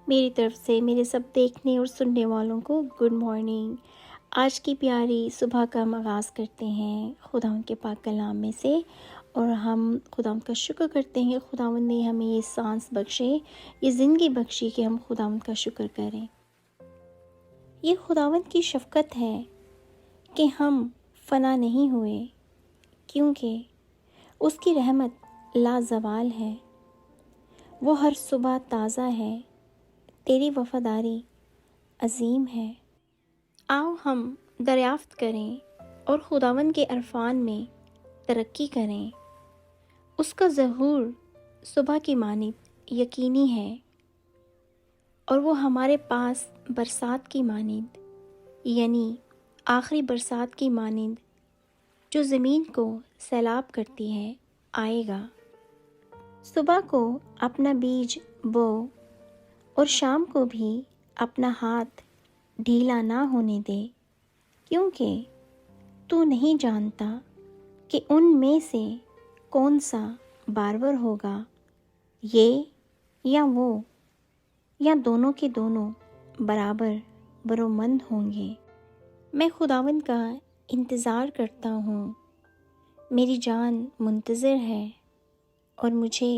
میری طرف سے میرے سب دیکھنے اور سننے والوں کو گڈ مارننگ۔ آج کی پیاری صبح کا ہم آغاز کرتے ہیں خداوند کے پاک کلام میں سے، اور ہم خداوند کا شکر کرتے ہیں خداوند نے ہمیں یہ سانس بخشے، یہ زندگی بخشی کہ ہم خداوند کا شکر کریں۔ یہ خداوند کی شفقت ہے کہ ہم فنا نہیں ہوئے، کیونکہ اس کی رحمت لازوال ہے، وہ ہر صبح تازہ ہے، تیری وفاداری عظیم ہے۔ آؤ ہم دریافت کریں اور خداوند کے عرفان میں ترقی کریں۔ اس کا ظہور صبح کی مانند یقینی ہے، اور وہ ہمارے پاس برسات کی مانند، یعنی آخری برسات کی مانند جو زمین کو سیلاب کرتی ہے، آئے گا۔ صبح کو اپنا بیج بو اور شام کو بھی اپنا ہاتھ ڈھیلا نہ ہونے دے، کیونکہ تو نہیں جانتا کہ ان میں سے کون سا بارور ہوگا، یہ یا وہ، یا دونوں کے دونوں برابر برومند ہوں گے۔ میں خداوند کا انتظار کرتا ہوں، میری جان منتظر ہے، اور مجھے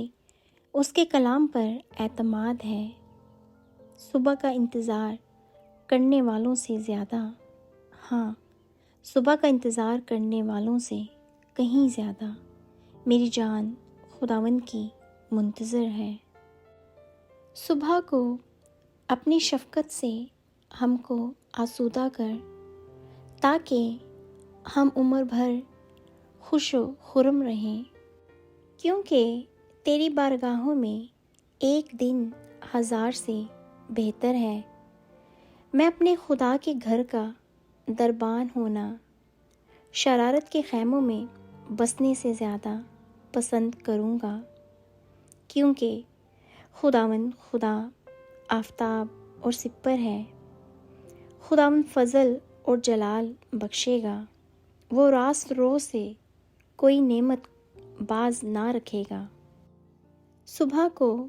اس کے کلام پر اعتماد ہے۔ صبح کا انتظار کرنے والوں سے زیادہ، ہاں، صبح کا انتظار کرنے والوں سے کہیں زیادہ میری جان خداوند کی منتظر ہے۔ صبح کو اپنی شفقت سے ہم کو آسودہ کر، تاکہ ہم عمر بھر خوش و خرم رہیں، کیونکہ تیری بارگاہوں میں ایک دن 1000 سے بہتر ہے۔ میں اپنے خدا کے گھر کا دربان ہونا شرارت کے خیموں میں بسنے سے زیادہ پسند کروں گا، کیونکہ خداوند خدا آفتاب اور سپر ہے۔ خداوند فضل اور جلال بخشے گا، وہ راست رو سے کوئی نعمت باز نہ رکھے گا۔ صبح کو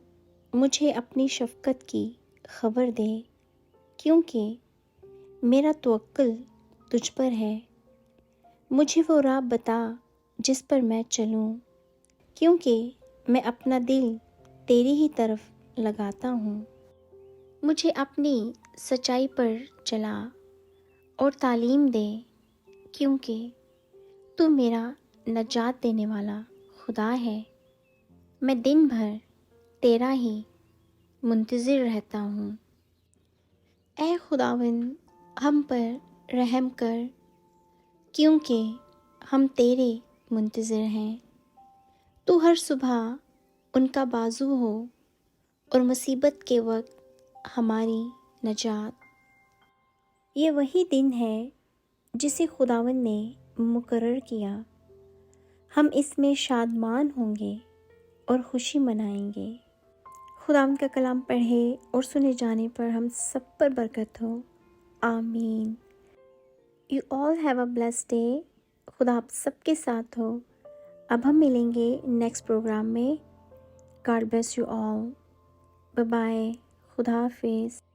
مجھے اپنی شفقت کی خبر دے، کیونکہ میرا توکل تجھ پر ہے۔ مجھے وہ راہ بتا جس پر میں چلوں، کیونکہ میں اپنا دل تیری ہی طرف لگاتا ہوں۔ مجھے اپنی سچائی پر چلا اور تعلیم دے، کیونکہ تو میرا نجات دینے والا خدا ہے۔ میں دن بھر تیرا ہی منتظر رہتا ہوں۔ اے خداوند، ہم پر رحم کر، کیونکہ ہم تیرے منتظر ہیں۔ تو ہر صبح ان کا بازو ہو، اور مصیبت کے وقت ہماری نجات۔ یہ وہی دن ہے جسے خداوند نے مقرر کیا، ہم اس میں شادمان ہوں گے اور خوشی منائیں گے۔ خداوند کا کلام پڑھے اور سنے جانے پر ہم سب پر برکت ہو، آمین۔ You all have a blessed day۔ خدا آپ سب کے ساتھ ہو۔ اب ہم ملیں گے نیکسٹ پروگرام میں۔ God bless you all۔ Bye bye, خدا حافظ۔